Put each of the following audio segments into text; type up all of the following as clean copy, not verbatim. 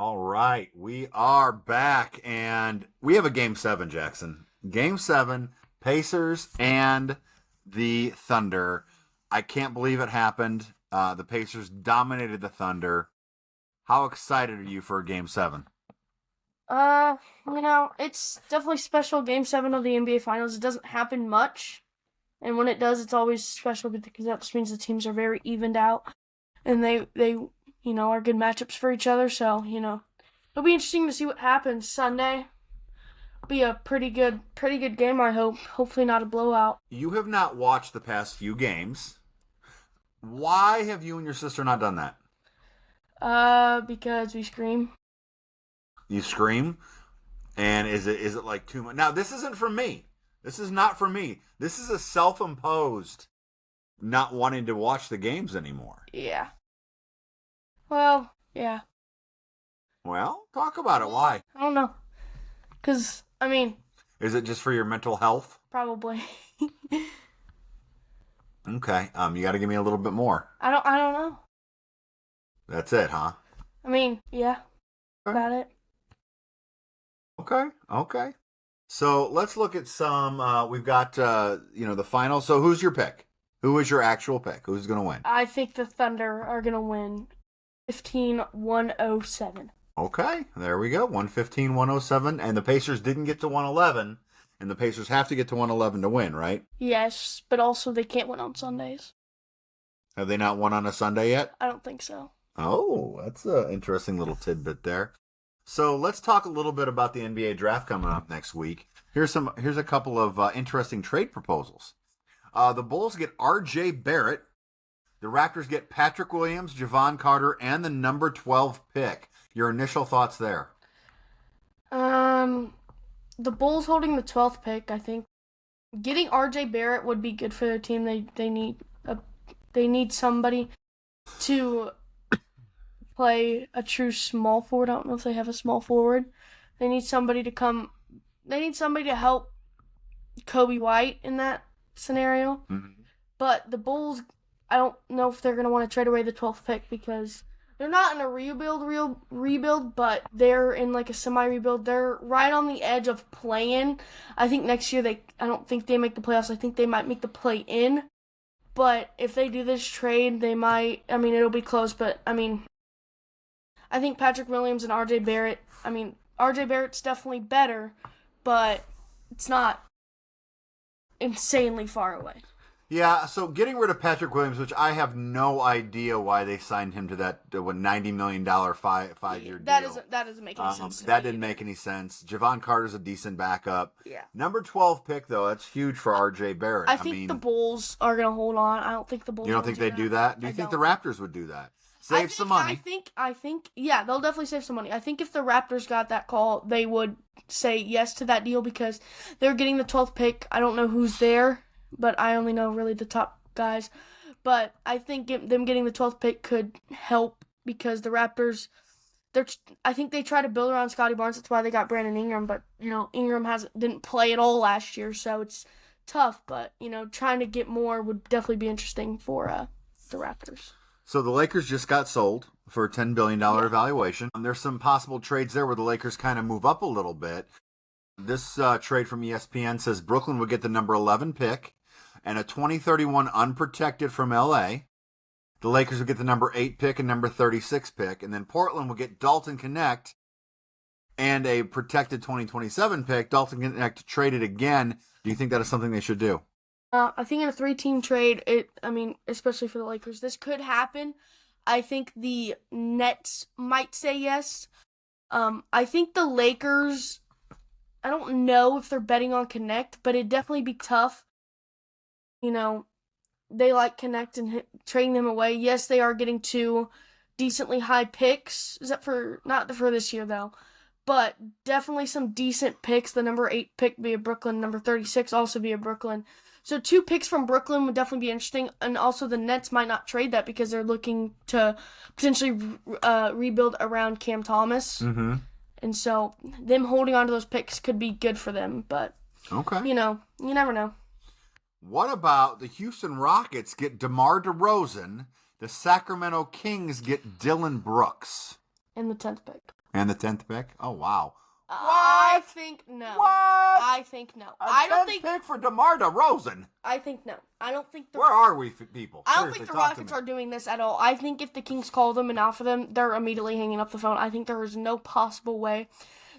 All right, we are back, and we have a game seven, Jackson. Game seven, Pacers and the Thunder. I can't believe it happened. The Pacers dominated the Thunder. How excited are you for game seven? It's definitely special. Game 7 of the NBA Finals. It doesn't happen much. And when it does, it's always special because that just means the teams are very evened out. And they are good matchups for each other. So, it'll be interesting to see what happens Sunday. Be a pretty good game, I hope. Hopefully not a blowout. You have not watched the past few games. Why have you and your sister not done that? Because we scream. You scream, and is it like too much? Now, this isn't for me. This is not for me. This is a self-imposed not wanting to watch the games anymore. Yeah. Well, yeah. Well, talk about it. Why? I don't know. Because, Is it just for your mental health? probably. Okay. You got to give me a little bit more. I don't know. That's it, huh? Yeah. About it. Okay. Okay. So let's look at some. We've got the final. So who's your pick? Who is your actual pick? Who's going to win? I think the Thunder are going to win 15-107. Okay, there we go. 115, 107. And the Pacers didn't get to 111. And the Pacers have to get to 111 to win, right? Yes, but also they can't win on Sundays. Have they not won on a Sunday yet? I don't think so. Oh, that's an interesting little tidbit there. So let's talk a little bit about the NBA draft coming up next week. Here's a couple of interesting trade proposals. The Bulls get R.J. Barrett. The Raptors get Patrick Williams, Javon Carter, and the number 12 pick. Your initial thoughts there? The Bulls holding the 12th pick, I think. Getting R.J. Barrett would be good for their team. They need somebody to play a true small forward. I don't know if they have a small forward. They need somebody to come. They need somebody to help Kobe White in that scenario. Mm-hmm. But the Bulls, I don't know if they're going to want to trade away the 12th pick because they're not in a rebuild, but they're in like a semi-rebuild. They're right on the edge of playing. I think next year I don't think they make the playoffs. I think they might make the play-in. But if they do this trade, they might, it'll be close, but I think Patrick Williams and RJ Barrett, RJ Barrett's definitely better, but it's not insanely far away. Yeah, so getting rid of Patrick Williams, which I have no idea why they signed him to that $90 million five-year deal. That doesn't make any sense. That didn't make any sense. Javon Carter's a decent backup. Yeah. Number 12 pick, though, that's huge for R.J. Barrett. I think the Bulls are going to hold on. I don't think the Bulls You don't think they'd do that? Do you think the Raptors would do that? Save some money. I think, yeah, they'll definitely save some money. I think if the Raptors got that call, they would say yes to that deal because they're getting the 12th pick. I don't know who's there, but I only know really the top guys. But I think them getting the 12th pick could help because the Raptors, I think they try to build around Scotty Barnes. That's why they got Brandon Ingram. But, Ingram didn't play at all last year, so it's tough. But, trying to get more would definitely be interesting for the Raptors. So the Lakers just got sold for a $10 billion evaluation. There's some possible trades there where the Lakers kind of move up a little bit. This trade from ESPN says Brooklyn would get the number 11 pick and a 2031 unprotected from LA. The Lakers would get the number 8 pick and number 36 pick. And then Portland would get Dalton Connect and a protected 2027 pick. Dalton Connect traded again. Do you think that is something they should do? I think in a 3-team trade, especially for the Lakers, this could happen. I think the Nets might say yes. I think the Lakers, I don't know if they're betting on Connect, but it'd definitely be tough. They like Connect and trading them away. Yes, they are getting 2 decently high picks. Is that not for this year, though. But definitely some decent picks. The number 8 pick via Brooklyn, number 36 also via Brooklyn. So 2 picks from Brooklyn would definitely be interesting. And also the Nets might not trade that because they're looking to potentially rebuild around Cam Thomas. Mm-hmm. And so them holding on to those picks could be good for them. But, okay, you never know. What about the Houston Rockets get DeMar DeRozan? The Sacramento Kings get Dylan Brooks. And the 10th pick. And the 10th pick? Oh, wow. I think no. What? I think no. I don't think. Pick for DeMar DeRozan. I think no. I don't think. Where are we, people? I don't Seriously, think the talk to Rockets me. are doing this at all. I think if the Kings call them and offer them, they're immediately hanging up the phone. I think there is no possible way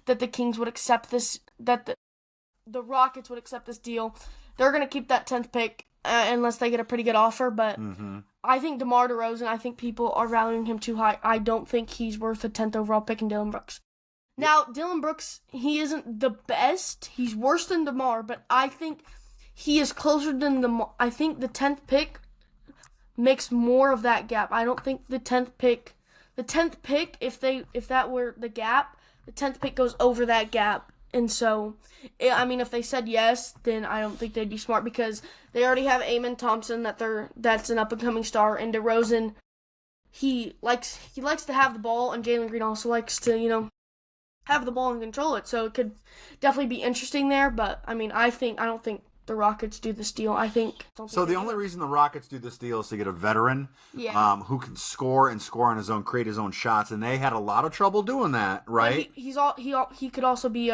that the Kings would accept this. That the Rockets would accept this deal. They're gonna keep that 10th pick unless they get a pretty good offer. But I think DeMar DeRozan. I think people are valuing him too high. I don't think he's worth a 10th overall pick in Dillon Brooks. Now, Dillon Brooks, he isn't the best. He's worse than DeMar, but I think he is closer than DeMar. I think the 10th pick makes more of that gap. I don't think the 10th pick, if that were the gap, the 10th pick goes over that gap. And so, I mean, if they said yes, then I don't think they'd be smart because they already have Amen Thompson that's an up and coming star, and DeRozan, he likes to have the ball, and Jalen Green also likes to, have the ball and control it, so it could definitely be interesting there. But I mean, I don't think the Rockets do this deal. So the only reason the Rockets do this deal is to get a veteran, who can score on his own, create his own shots, and they had a lot of trouble doing that, right? He could also be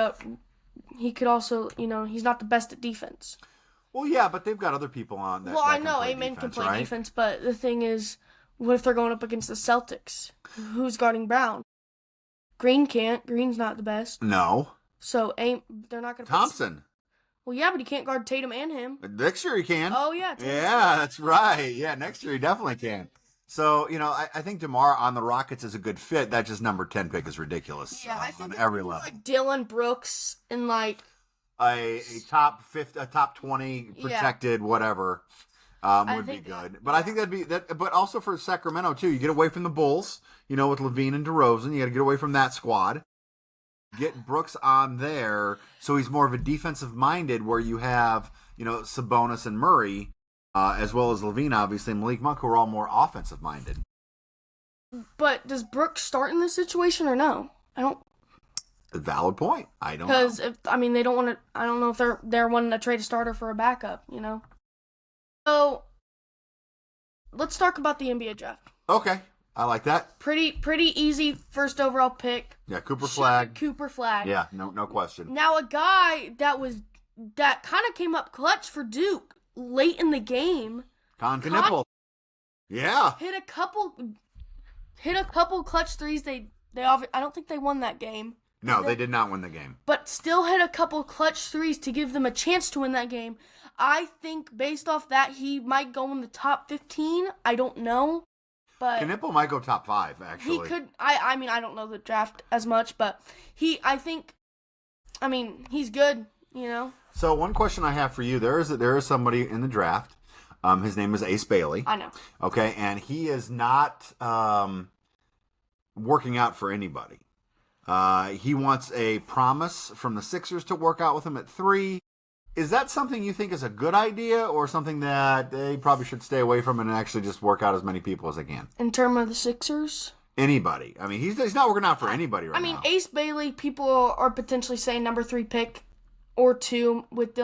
he's not the best at defense. Well, yeah, but they've got other people on that. Well, that I know Amen can play defense, but the thing is, what if they're going up against the Celtics? Who's guarding Brown? Green can't. Green's not the best. No. So they're not going to. Thompson. Well, yeah, but he can't guard Tatum and him. Next year he can. Oh yeah. Yeah, that's right. Yeah, next year he definitely can. So I think DeMar on the Rockets is a good fit. That just number 10 pick is ridiculous. Yeah, I think on every level. Like Dillon Brooks and like a top 20 protected whatever. Would be good. But I think that'd be that. But also for Sacramento too, you get away from the Bulls, with LaVine and DeRozan. You got to get away from that squad. Get Brooks on there, so he's more of a defensive minded. Where you have Sabonis and Murray, as well as LaVine, obviously, and Malik Monk, who are all more offensive minded. But does Brooks start in this situation or no? I don't. A valid point. I don't know. Because they don't want to. I don't know if they're wanting to trade a starter for a backup. So, let's talk about the NBA draft. Okay, I like that. Pretty easy first overall pick. Yeah, Cooper Flag. Yeah, no question. Now a guy that kind of came up clutch for Duke late in the game. Con Knippel. Yeah. Hit a couple clutch threes. I don't think they won that game. No, they did not win the game. But still hit a couple clutch threes to give them a chance to win that game. I think based off that, he might go in the top 15. I don't know. But Knippel might go top 5, actually. He could. I don't know the draft as much, but he's good, So one question I have for you, there is somebody in the draft. His name is Ace Bailey. I know. Okay, and he is not working out for anybody. He wants a promise from the Sixers to work out with him at 3. Is that something you think is a good idea, or something that they probably should stay away from and actually just work out as many people as they can? In terms of the Sixers? Anybody. He's not working out for anybody right now. Ace Bailey, people are potentially saying number 3 pick or 2 with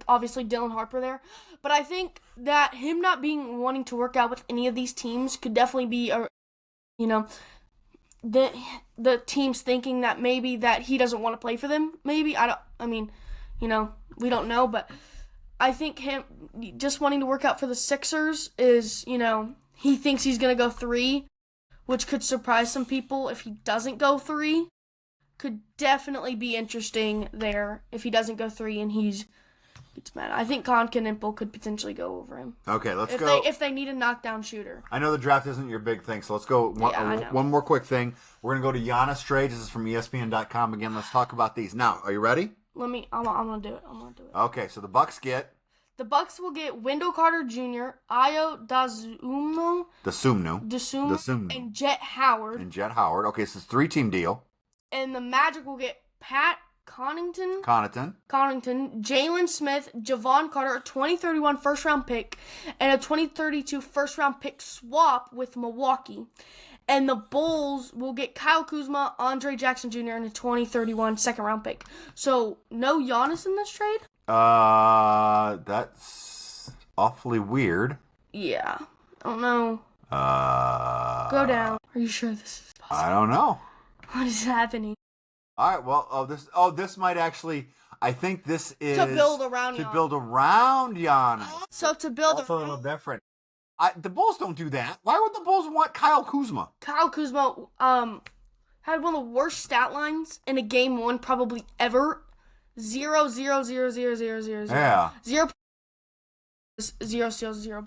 obviously Dylan Harper there. But I think that him not wanting to work out with any of these teams could definitely be the teams thinking that maybe that he doesn't want to play for them. Maybe we don't know, but I think him just wanting to work out for the Sixers is, he thinks he's going to go 3, which could surprise some people if he doesn't go 3. Could definitely be interesting there if he doesn't go 3 and gets mad. I think Con Knippel could potentially go over him. Okay, let's go. If they need a knockdown shooter. I know the draft isn't your big thing, so let's go one more quick thing. We're going to go to Giannis trades. This is from ESPN.com. Again, let's talk about these. Now, are you ready? I'm gonna do it. Okay, so the Bucks will get Wendell Carter Jr., Ayo Dosunmu, and Jet Howard. Okay, so it's a 3-team deal. And the Magic will get Pat Connaughton, Jalen Smith, Javon Carter, a 2031 first-round pick, and a 2032 first-round pick swap with Milwaukee. And the Bulls will get Kyle Kuzma, Andre Jackson Jr., and a 2031 second-round pick. So, no Giannis in this trade? That's awfully weird. Yeah. I don't know. Go down. Are you sure this is possible? I don't know. What is happening? All right. Well, this might actually. I think this is To build around to Giannis. build around Giannis. So to build That's a little around different. The Bulls don't do that. Why would the Bulls want Kyle Kuzma? Kyle Kuzma, had one of the worst stat lines in a game one probably ever. 0, 0, 0, 0, 0, 0, 0. Yeah. 0, 0, 0, 0.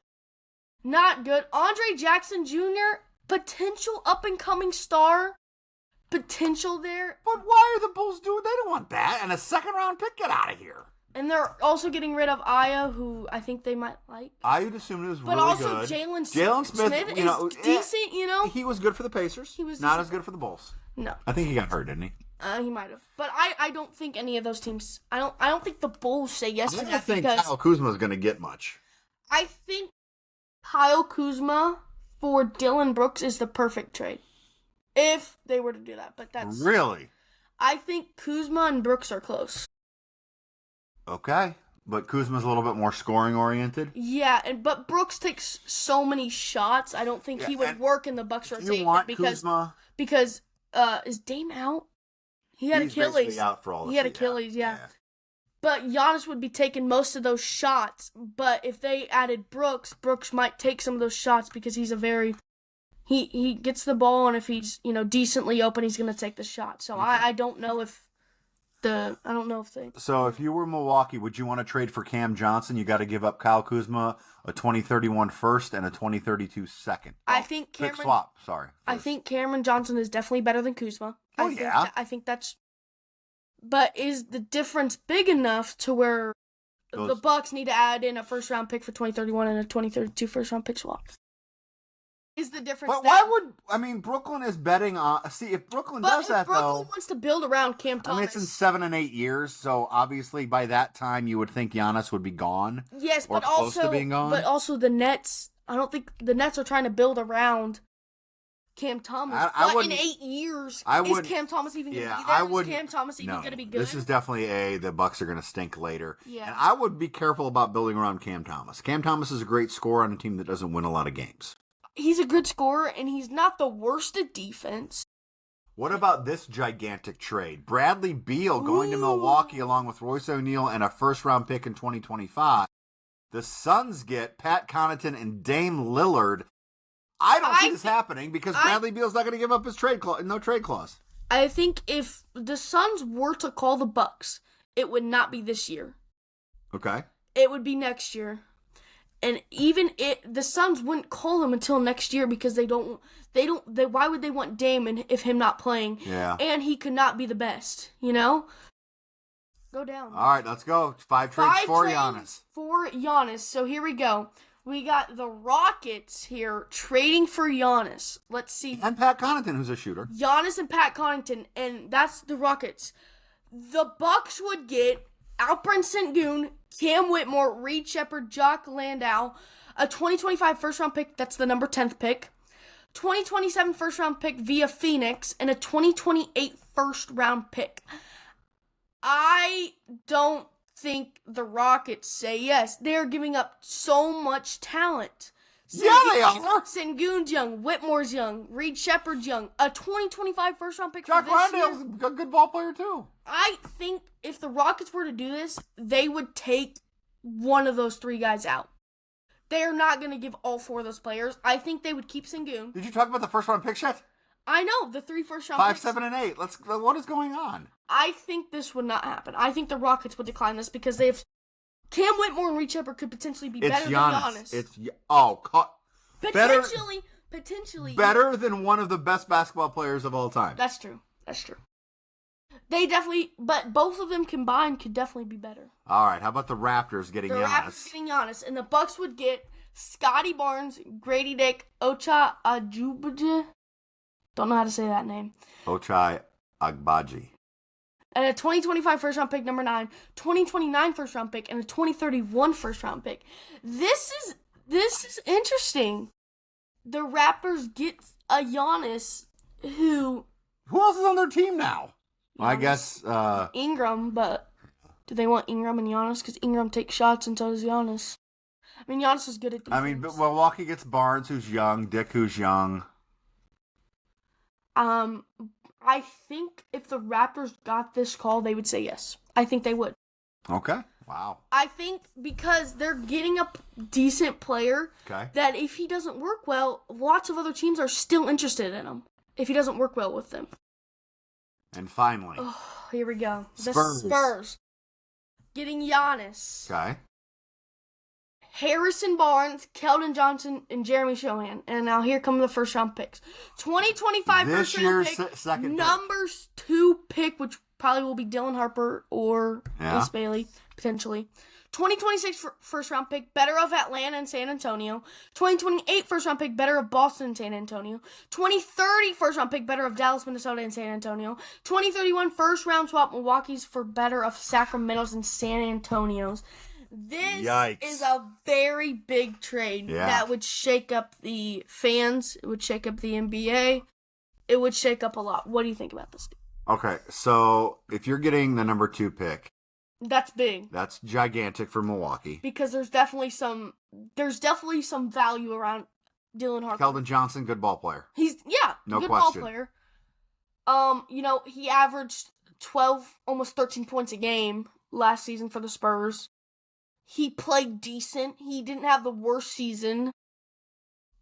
Not good. Andre Jackson Jr., potential up-and-coming star. Potential there. But why are the Bulls doing? They don't want that. And a second-round pick. Get out of here. And they're also getting rid of Aya, who I think they might like. I would assume it was But really also good. Jalen Smith, is decent, you know? He was good for the Pacers. He was not decent. as good for the Bulls. No. I think he got hurt, didn't he? He might have. But I don't think any of those teams... I don't think the Bulls say yes I to don't that think because... Kyle Kuzma is going to get much. I think Kyle Kuzma for Dylan Brooks is the perfect trade. If they were to do that. But that's... Really? I think Kuzma and Brooks are close. Okay. But Kuzma's a little bit more scoring-oriented. Yeah, but Brooks takes so many shots. I don't think he would and work in the Bucks rotation. You want because Kuzma? Because is Dame out? He had He's Achilles. basically out for all He this had year. Achilles, yeah. But Giannis would be taking most of those shots. But if they added Brooks, Brooks might take some of those shots because he's a very... He gets the ball, and if he's, decently open, he's going to take the shot. So Okay. I don't know if they... So if you were Milwaukee, would you want to trade for Cam Johnson? You got to give up Kyle Kuzma, a 2031 first, and a 2032 second. I think Pick Cameron... swap, sorry. I first. think Cameron Johnson is definitely better than Kuzma. Oh, yeah. I think that's... But is the difference big enough to where the Bucks need to add in a first-round pick for 2031 and a 2032 first-round pick swap? Is the difference But there? why would... Brooklyn is betting on... See, if Brooklyn does if that, Brooklyn though... wants to build around Cam Thomas... it's in 7 and 8 years, so obviously by that time you would think Giannis would be gone. Yes, or but close also... to being gone. But also the Nets... I don't think the Nets are trying to build around Cam Thomas. I but in wouldn't- 8 years, I is wouldn't- Cam Thomas even going to Yeah, be there? I Is wouldn't... Cam Thomas even no, going to be good? This is definitely the Bucks are going to stink later. Yeah. And I would be careful about building around Cam Thomas. Cam Thomas is a great scorer on a team that doesn't win a lot of games. He's a good scorer, and he's not the worst at defense. What about this gigantic trade? Bradley Beal going to Ooh. Milwaukee along with Royce O'Neal and a first-round pick in 2025. The Suns get Pat Connaughton and Dame Lillard. I don't see this happening because Bradley Beal's not going to give up his trade clause. No trade clause. I think if the Suns were to call the Bucks, it would not be this year. Okay. It would be next year. And even the Suns wouldn't call him until next year because why would they want Dame if him not playing? Yeah. And he could not be the best, Go down. All right, let's go. 5 trades for trades Giannis. For Giannis. So here we go. We got the Rockets here trading for Giannis. Let's see. And Pat Connaughton, who's a shooter. Giannis and Pat Connaughton, and that's the Rockets. The Bucks would get Alperen Sengun, Cam Whitmore, Reed Shepard, Jock Landau, a 2025 first-round pick, that's the number 10th pick, 2027 first-round pick via Phoenix, and a 2028 first-round pick. I don't think the Rockets say yes. They're giving up so much talent. Yeah, they are. Sengun's young, Whitmore's young, Reed Shepard's young, a 2025 first-round pick Jock for this year. Landale's a good ball player, too. I think if the Rockets were to do this, they would take one of those three guys out. They are not going to give all four of those players. I think they would keep Sengun. Did you talk about the first-round pick yet? I know, the 3 first-round 5, picks. 7, and 8. What is going on? I think this would not happen. I think the Rockets would decline this because they have... Cam Whitmore and Reed Shepard could potentially be better than Giannis. Potentially. Better than one of the best basketball players of all time. That's true. They definitely... But both of them combined could definitely be better. All right, how about the Raptors getting The Giannis? Raptors getting Giannis, and the Bucks would get Scotty Barnes, Grady Dick, Ocha Ajubaja. Don't know how to say that name. Ochai Agbaji. And a 2025 first-round pick, number 9, 2029 first-round pick, and a 2031 first-round pick. This is interesting. The Raptors get a Giannis who... Who else is on their team now? Well, I Giannis. guess... Ingram, but do they want Ingram and Giannis? Because Ingram takes shots and so does Giannis. I mean, Giannis is good at defense. but Milwaukee gets Barnes, who's young, Dick, who's young. I think if the Raptors got this call, they would say yes. I think they would. Okay. Wow. I think because they're getting a decent player Okay. that if he doesn't work well, lots of other teams are still interested in him if he doesn't work well with them. And finally. Oh, here we go. The Spurs. Spurs. Getting Giannis. Okay. Harrison Barnes, Keldon Johnson, and Jeremy Shohan. And now here come the first round picks. 2025 This first round year's pick. second pick. Numbers 2 pick, which probably will be Dylan Harper or Yeah. Ace Bailey, potentially. 2026 first round pick, better of Atlanta and San Antonio. 2028 first round pick, better of Boston and San Antonio. 2030 first round pick, better of Dallas, Minnesota, and San Antonio. 2031 first round swap Milwaukee's for better of Sacramento's and San Antonio's. This Yikes. is a very big trade that would shake up the fans. It would shake up the NBA. It would shake up a lot. What do you think about this? Okay, so if you're getting the number 2 pick, That's big that's gigantic for Milwaukee. because there's definitely some value around Dylan Harper. Keldon Johnson, good ball player. He's No good question. ball player. He averaged 12, almost 13 points a game last season for the Spurs. He played decent. He didn't have the worst season.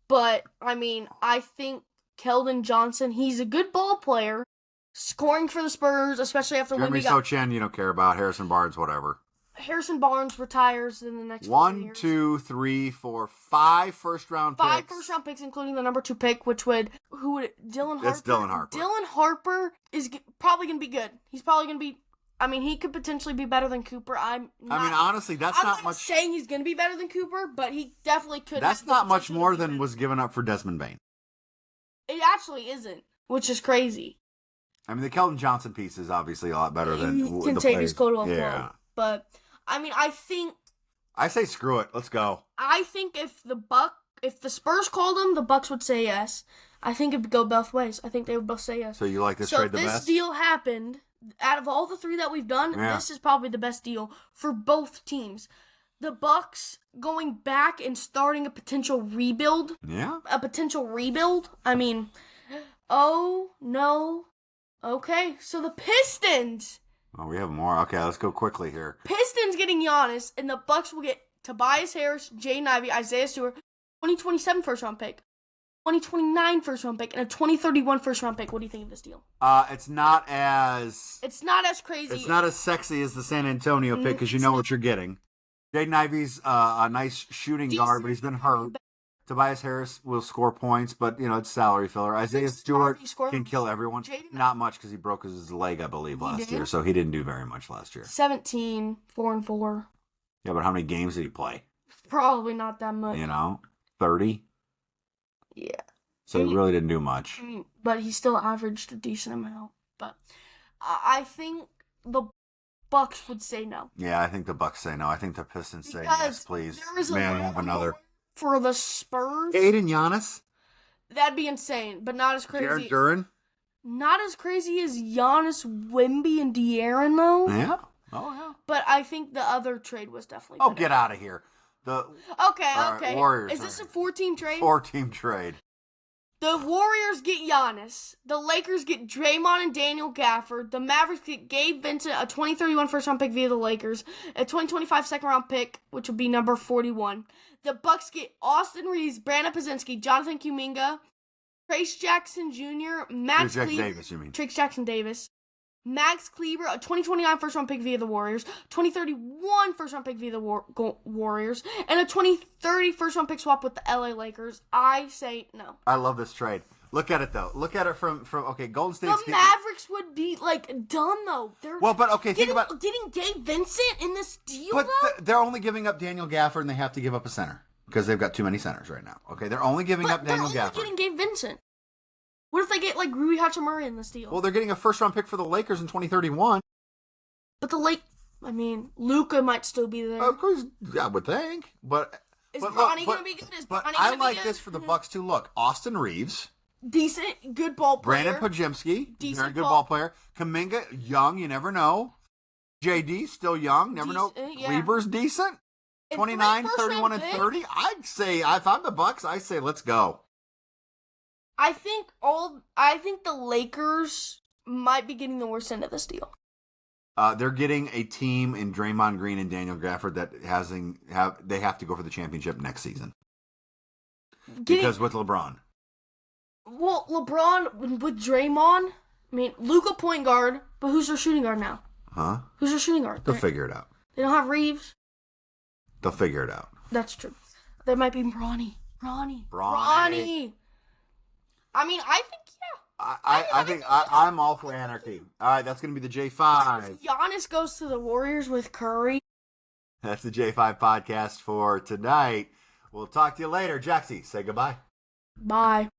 But, I think Keldon Johnson, he's a good ball player. Scoring for the Spurs, especially after when Jeremy we got Sochan, you don't care about. Harrison Barnes, whatever. Harrison Barnes retires in the next 4 1, years. 2, 3, 4, 5 first round picks. 5 first round picks, including the number 2 pick, Dylan Harper. It's Dylan Harper. Dylan Harper is probably going to be good. He's probably going to be, he could potentially be better than Cooper. Honestly, that's I'm not much. saying he's going to be better than Cooper, but he definitely could. That's have the not much potential to more be than better. was given up for Desmond Bain. It actually isn't, which is crazy. The Keldon Johnson piece is obviously a lot better than He can the take players. his total of Yeah. low. But I say screw it. Let's go. I think if the Spurs called him, the Bucks would say yes. I think it would go both ways. I think they would both say yes. So you like this So trade if the this best? deal happened, out of all the 3 that we've done, Yeah. this is probably the best deal for both teams. The Bucks going back and starting a potential rebuild. Yeah. Oh no. Okay, so the Pistons. Oh, we have more. Okay, let's go quickly here. Pistons getting Giannis, and the Bucks will get Tobias Harris, Jaden Ivey, Isaiah Stewart, 2027 first round pick, 2029 first round pick, and a 2031 first round pick. What do you think of this deal? It's not as crazy. It's not as sexy as the San Antonio pick because you know what you're getting. Jaden Ivey's a nice shooting guard, but he's been hurt. Tobias Harris will score points, but it's salary filler. Isaiah Stewart can kill everyone. Not much because he broke his leg, I believe, last year, so he didn't do very much last year. 17, 4-4. Yeah, but how many games did he play? Probably not that much. 30? Yeah. So he really didn't do much. But he still averaged a decent amount. But I think the Bucks would say no. Yeah, I think the Bucks say no. I think the Pistons say Because yes, please. there is Man, have another. For the Spurs, Aiden Giannis? that'd be insane, but not as crazy. Jared Duran? Not as crazy as Giannis, Wemby, and De'Aaron, though. Yeah. Oh, yeah. But I think the other trade was definitely Oh, better. get out of here. The Okay. right, Warriors, Is this a alright. 4-team trade? 4-team trade. The Warriors get Giannis. The Lakers get Draymond and Daniel Gafford. The Mavericks get Gabe Vincent, a 2031 first-round pick via the Lakers, a 2025 second-round pick, which would be number 41. The Bucks get Austin Reeves, Brandon Pazinski, Jonathan Kuminga, Trace Jackson Jr., Max Jack Kleber, Davis, you mean? Trace Jackson Davis, Max Kleber, a 2029 first-round pick via the Warriors, 2031 first-round pick via the Warriors, and a 2030 first-round pick swap with the LA Lakers. I say no. I love this trade. Look at it, though. Look at it from okay, Golden State's... The Mavericks would be, done, though. They're think about... getting Gabe Vincent in this deal, But though? they're only giving up Daniel Gafford, and they have to give up a center. Because they've got too many centers right now. Okay, they're only giving up Daniel they're Gafford. only getting Gabe Vincent. What if they get, Rui Hachimura in this deal? Well, they're getting a first-round pick for the Lakers in 2031. But Luka might still be there. Of course, I would think. But Is but Bronny look, going to be good? But I like this for the Bucks, too. Look, Austin Reeves... Decent, good ball player. Brandon Pajemski, Decent very good ball player. Kaminga, young, you never know. JD, still young, never know. Yeah. Kleber's decent. And 29, 3 31, and first-round 30. I'd say, if I'm the Bucks, I say let's go. I think the Lakers might be getting the worst end of this deal. They're getting a team in Draymond Green and Daniel Gafford that they have to go for the championship next season. Because with LeBron. Well, LeBron with Draymond, I mean, Luka point guard, but who's their shooting guard now? Huh? Who's their shooting guard? They'll figure it out. They don't have Reeves. They'll figure it out. That's true. There might be Bronny. I mean, I think, yeah. I think I'm all for anarchy. All right, that's going to be the J5. If Giannis goes to the Warriors with Curry. That's the J5 podcast for tonight. We'll talk to you later. Jaxie, say goodbye. Bye.